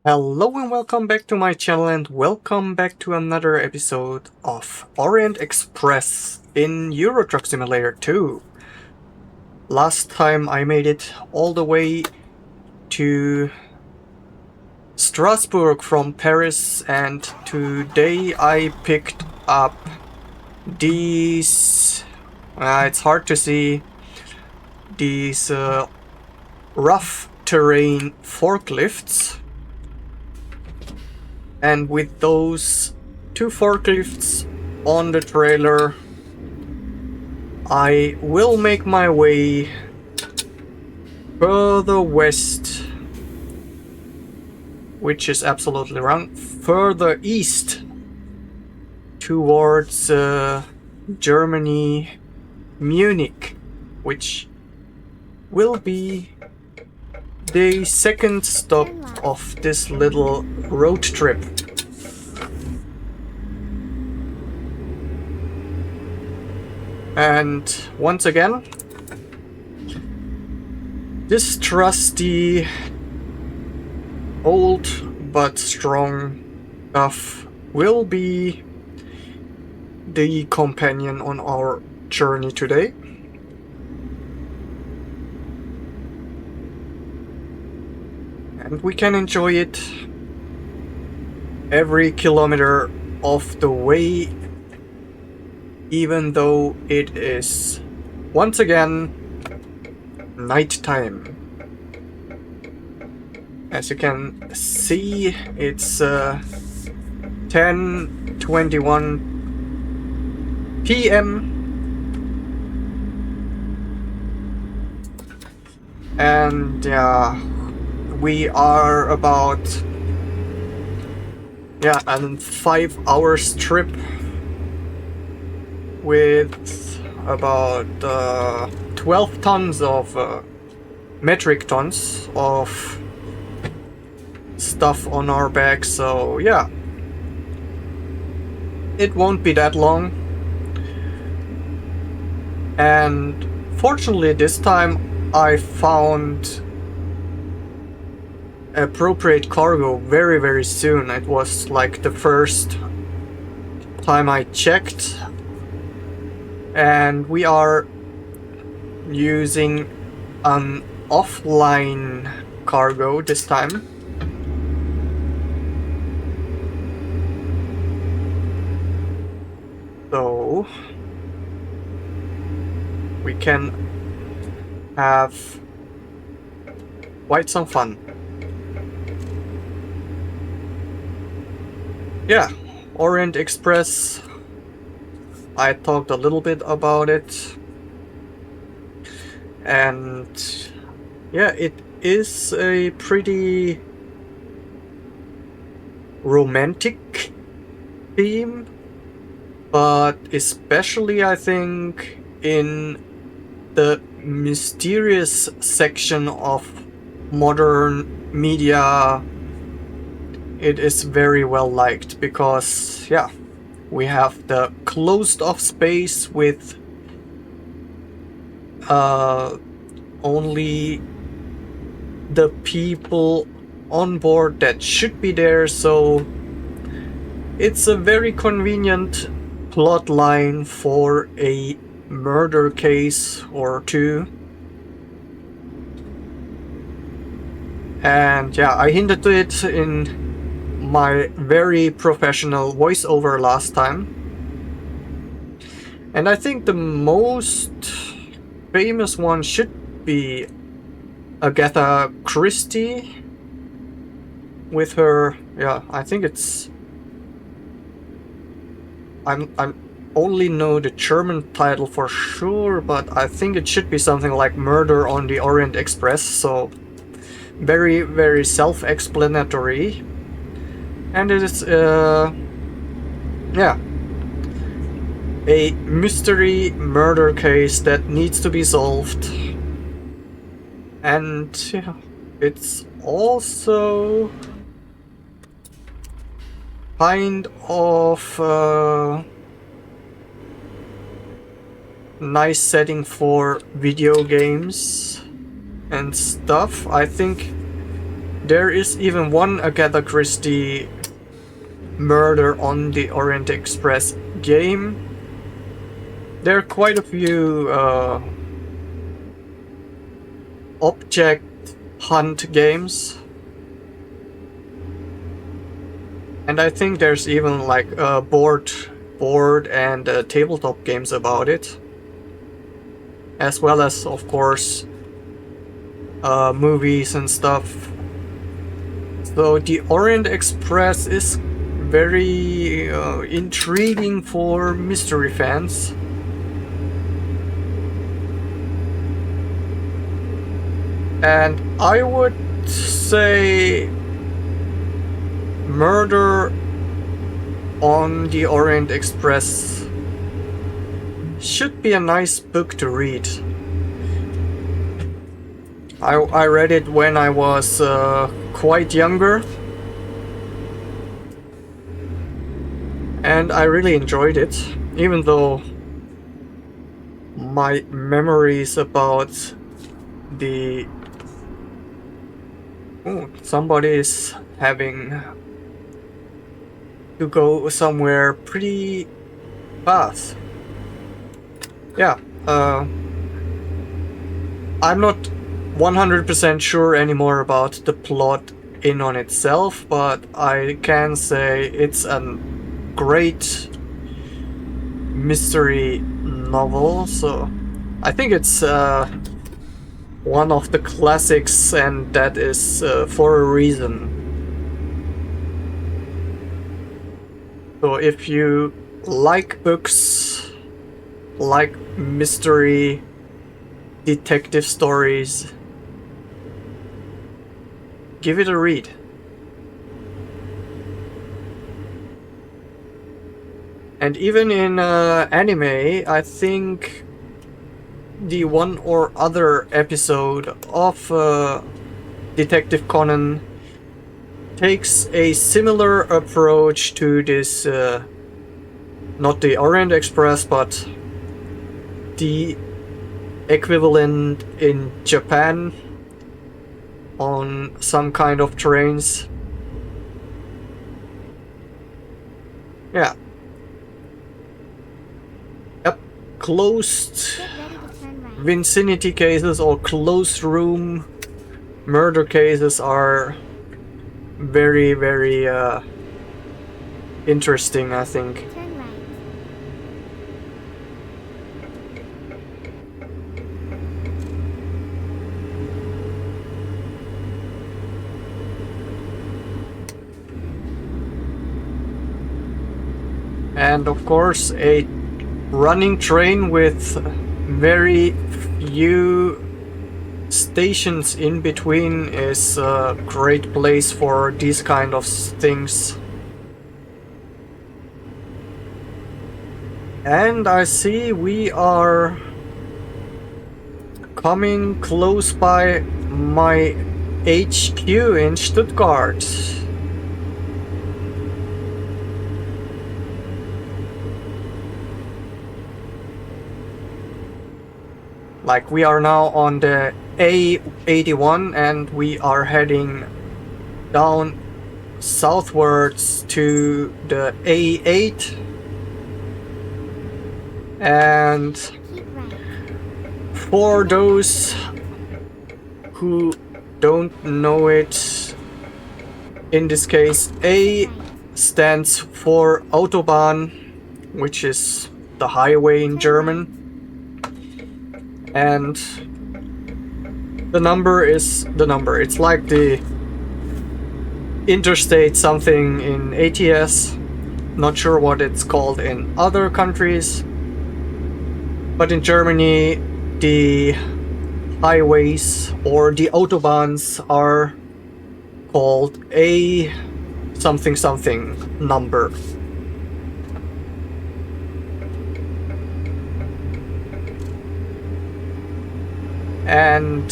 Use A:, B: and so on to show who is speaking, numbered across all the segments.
A: Hello and welcome back to my channel and welcome back to another episode of Orient Express in Euro Truck Simulator 2. Last time I made it all the way to Strasbourg from Paris, and today I picked up these, it's hard to see, these rough terrain forklifts. And with those two forklifts on the trailer, I will make my way further west, which is absolutely wrong, further east towards Germany, Munich, which will be the second stop of this little road trip. And once again, this trusty, old but strong stuff will be the companion on our journey today. And we can enjoy it every kilometer of the way, even though it is once again nighttime. As you can see, it's 10:21 p.m. and we are about a 5 hours trip with about 12 tons of metric tons of stuff on our back, so yeah, it won't be that long. And fortunately this time I found appropriate cargo very soon. It was like the first time I checked, and we are using an offline cargo this time. So we can have quite some fun. Yeah, Orient Express, I talked a little bit about it, and yeah, it is a pretty romantic theme, but especially I think in the mysterious section of modern media, it is very well liked, because yeah, we have the closed off space with only the people on board that should be there, so it's a very convenient plot line for a murder case or two. And yeah, I hinted to it in my very professional voiceover last time, and I think the most famous one should be Agatha Christie with her, I think it's, I'm only know the German title for sure, but I think it should be something like Murder on the Orient Express, so very self-explanatory. And it is a mystery murder case that needs to be solved. And yeah, it's also kind of nice setting for video games and stuff. I think there is even one Agatha Christie murder on the Orient Express game. There are quite a few object hunt games, and I think there's even like board and tabletop games about it, as well as of course movies and stuff. So the Orient Express is very intriguing for mystery fans. And I would say Murder on the Orient Express should be a nice book to read. I read it when I was quite younger, and I really enjoyed it, even though my memories about the... Oh, somebody is having to go somewhere pretty fast. Yeah, I'm not 100% sure anymore about the plot in on itself, but I can say it's a great mystery novel, so I think it's one of the classics, and that is for a reason. So if you like books, like mystery, detective stories, give it a read. And even in anime, I think the one or other episode of Detective Conan takes a similar approach to this, not the Orient Express, but the equivalent in Japan on some kind of trains. Yeah. Yep. Closed vicinity cases or closed room murder cases are very, very interesting, I think. And of course, a running train with very few stations in between is a great place for these kind of things. And I see we are coming close by my HQ in Stuttgart. Like, we are now on the A81 and we are heading down southwards to the A8. And for those who don't know it, in this case, A stands for Autobahn, which is the highway in German. And the number is the number. It's like the interstate something in ATS. Not sure what it's called in other countries. But in Germany, the highways or the Autobahns are called A something something number. And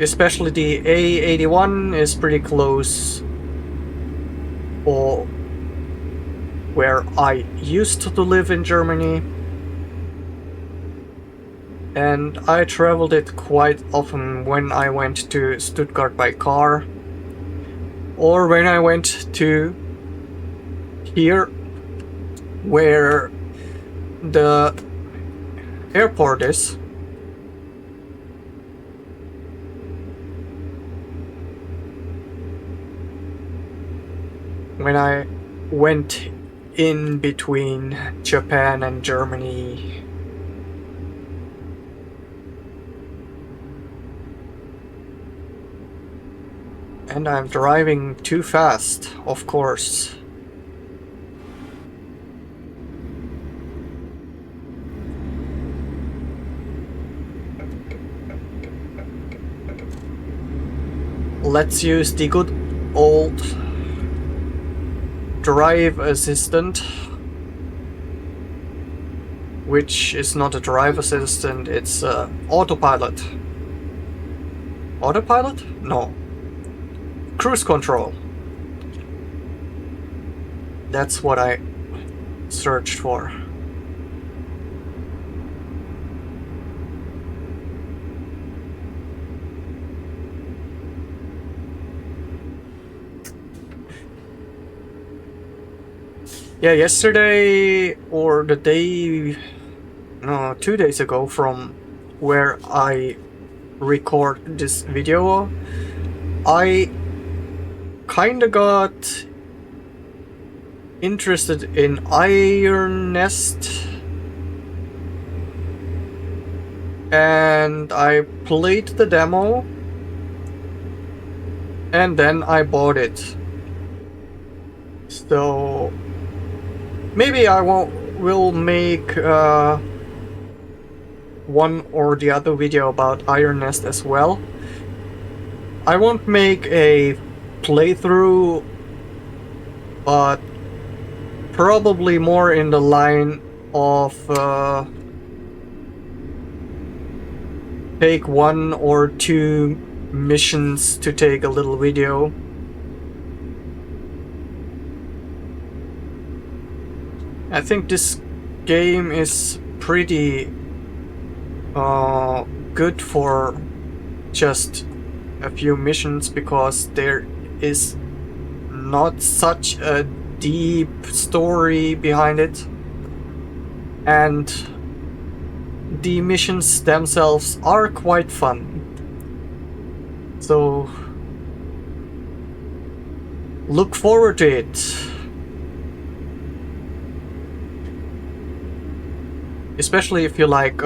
A: especially the A81 is pretty close for where I used to live in Germany. and I traveled it quite often when I went to Stuttgart by car, or when I went to here where the airport is. When I went in between Japan and Germany. And I'm driving too fast, of course. Let's use the good old drive assistant, which is not a drive assistant, it's autopilot. Autopilot? No. Cruise control. That's what I searched for. Yeah, yesterday or the day, no, 2 days ago from where I record this video, I kinda got interested in Iron Nest, and I played the demo, and then I bought it. So maybe I will make one or the other video about Iron Nest as well. I won't make a playthrough, but probably more in the line of take 1 or 2 missions to take a little video. I think this game is pretty good for just a few missions, because there is not such a deep story behind it, and the missions themselves are quite fun. So look forward to it. Especially if you like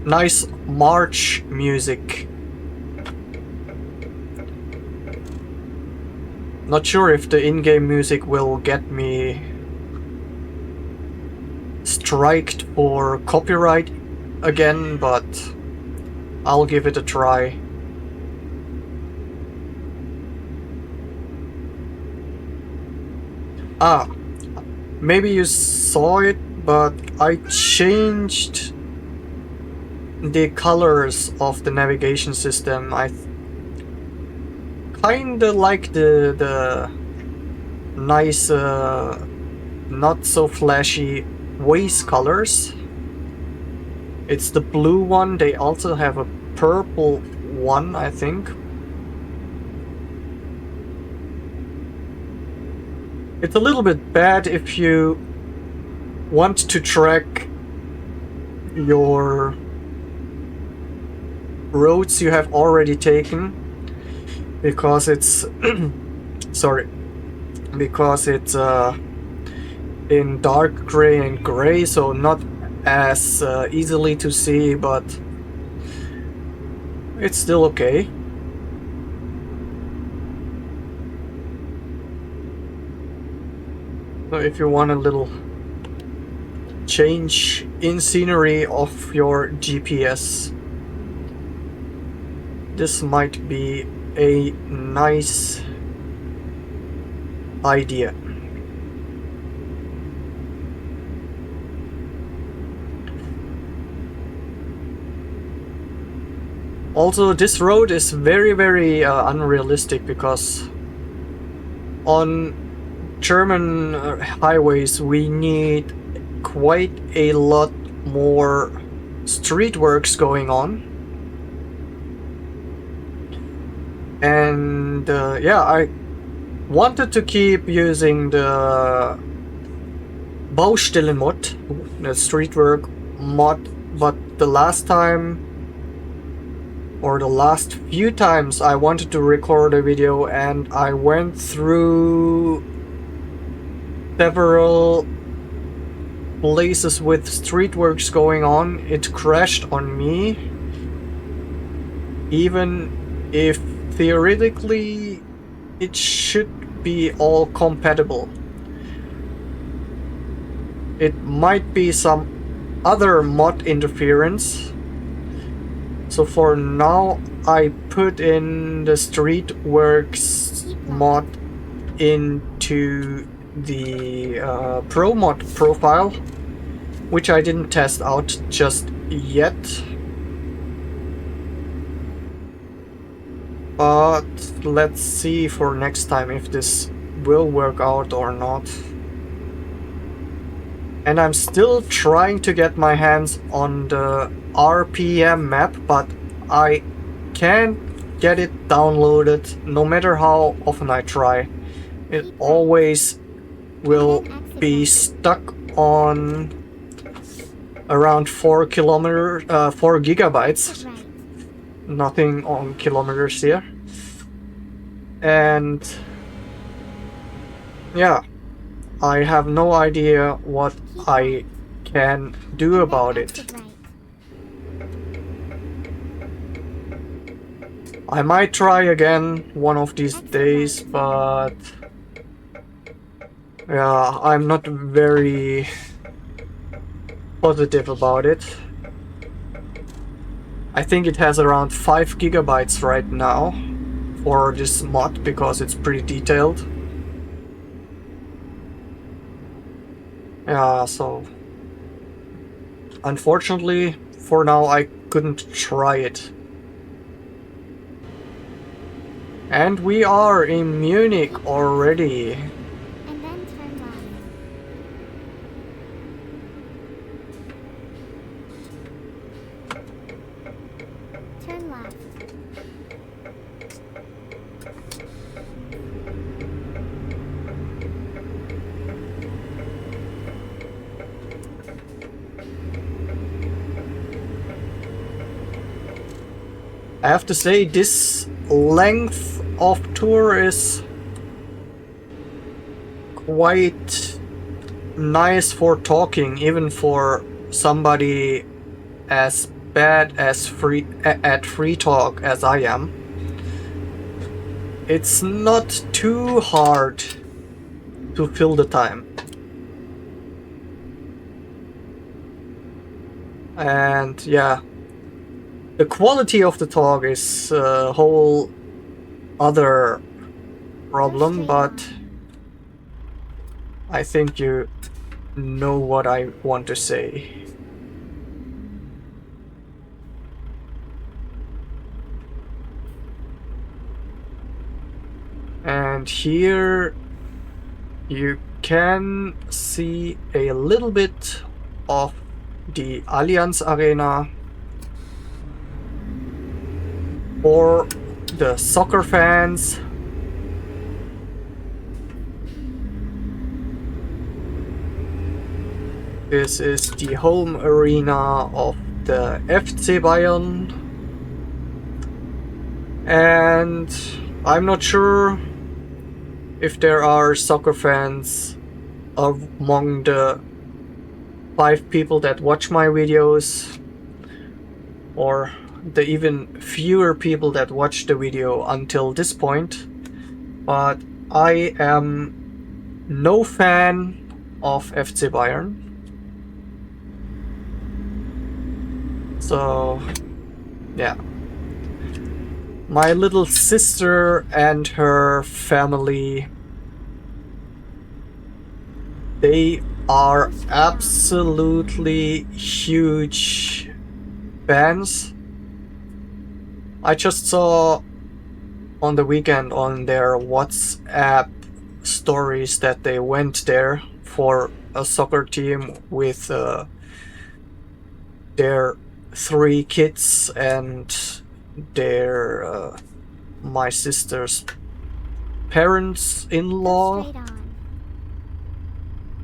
A: nice march music. Not sure if the in-game music will get me striked for copyright again, but I'll give it a try. Ah, maybe you saw it, but I changed the colors of the navigation system. I kinda like the nice, not so flashy Waze colors. It's the blue one. They also have a purple one, I think. It's a little bit bad if you want to track your roads you have already taken, because it's sorry, because it's in dark gray and gray, so not as easily to see, but it's still okay. So if you want a little change in scenery of your GPS, this might be a nice idea. Also, this road is very unrealistic, because on German highways we need quite a lot more street works going on. And yeah, I wanted to keep using the Baustellen mod, the street work mod, but the last time, or the last few times I wanted to record a video and I went through several places with street works going on, it crashed on me, even if theoretically it should be all compatible. It might be some other mod interference. So for now I put in the Streetworks mod into the Pro mod profile, which I didn't test out just yet. But let's see for next time if this will work out or not. And I'm still trying to get my hands on the RPM map, but I can't get it downloaded no matter how often I try. It always will be stuck on around 4 gigabytes. Nothing on kilometers here. And yeah, I have no idea what I can do about it. I might try again one of these days, but yeah, I'm not very positive about it. I think it has around 5 gigabytes right now for this mod because it's pretty detailed. Yeah, so unfortunately for now I couldn't try it. And we are in Munich already.
B: And then turn left. Turn left.
A: I have to say, this length of tour is quite nice for talking, even for somebody as bad as at free talk as I am. It's not too hard to fill the time. And yeah, the quality of the talk is a whole other problem, but I think you know what I want to say. And here you can see a little bit of the Allianz Arena, or the soccer fans. This is the home arena of the FC Bayern. And I'm not sure if there are soccer fans among the 5 people that watch my videos, or the even fewer people that watch the video until this point, but I am no fan of FC Bayern. So yeah, my little sister and her family, they are absolutely huge fans. I just saw on the weekend on their WhatsApp stories that they went there for a soccer team with their 3 kids and their my sister's parents-in-law.
B: Straight on.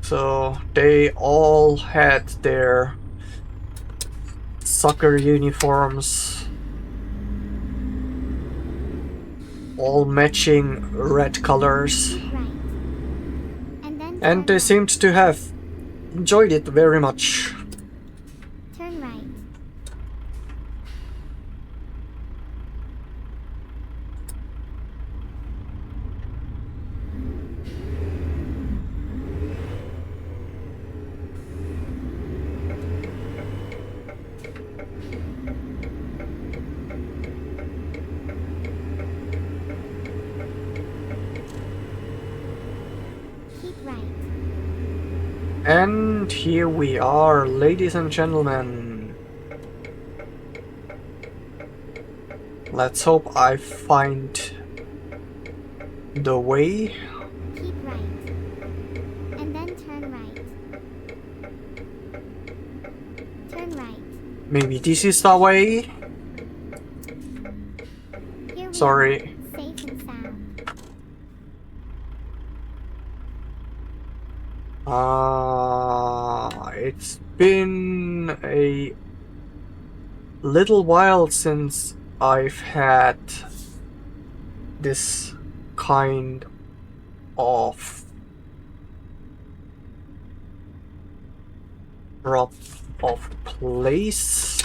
A: So they all had their soccer uniforms, all matching red colors,
B: Keep right. And then
A: and they
B: turn
A: seemed to have enjoyed it very much.
B: Turn right. Keep right.
A: And here we are, ladies and gentlemen. Let's hope I find the way.
B: Keep right. And then turn right. Turn right.
A: Maybe this is the way?
B: Here we
A: Sorry.
B: are, safe and sound.
A: It's been a little while since I've had this kind of drop of place.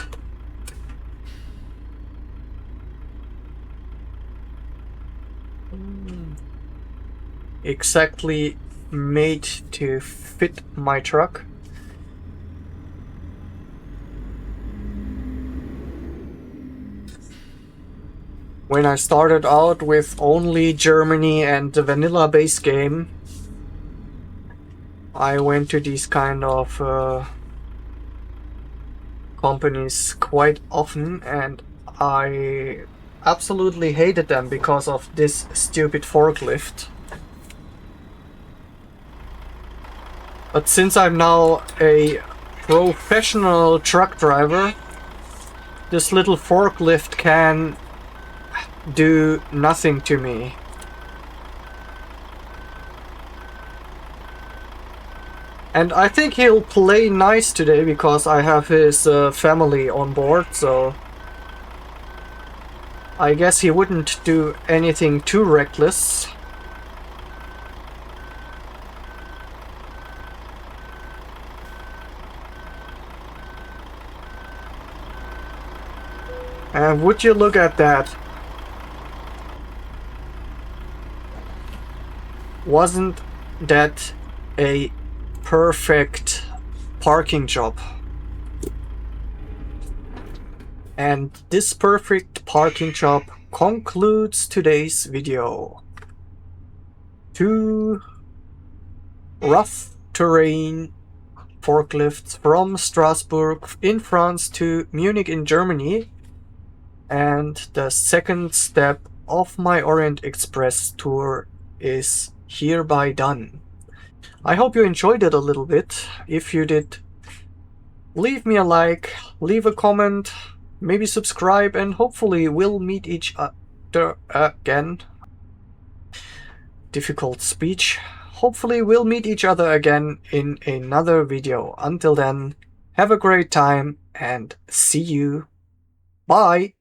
A: Exactly made to fit my truck. When I started out with only Germany and the vanilla base game, I went to these kind of companies quite often, and I absolutely hated them because of this stupid forklift. But since I'm now a professional truck driver, this little forklift can do nothing to me. And I think he'll play nice today because I have his family on board, so I guess he wouldn't do anything too reckless. And would you look at that? Wasn't that a perfect parking job? And this perfect parking job concludes today's video. 2 rough terrain forklifts from Strasbourg in France to Munich in Germany, and the second step of my Orient Express tour is hereby done. I hope you enjoyed it a little bit. If you did, leave me a like, leave a comment, maybe subscribe, and hopefully we'll meet each other again. Difficult speech. Hopefully we'll meet each other again in another video. Until then, have a great time and see you. Bye!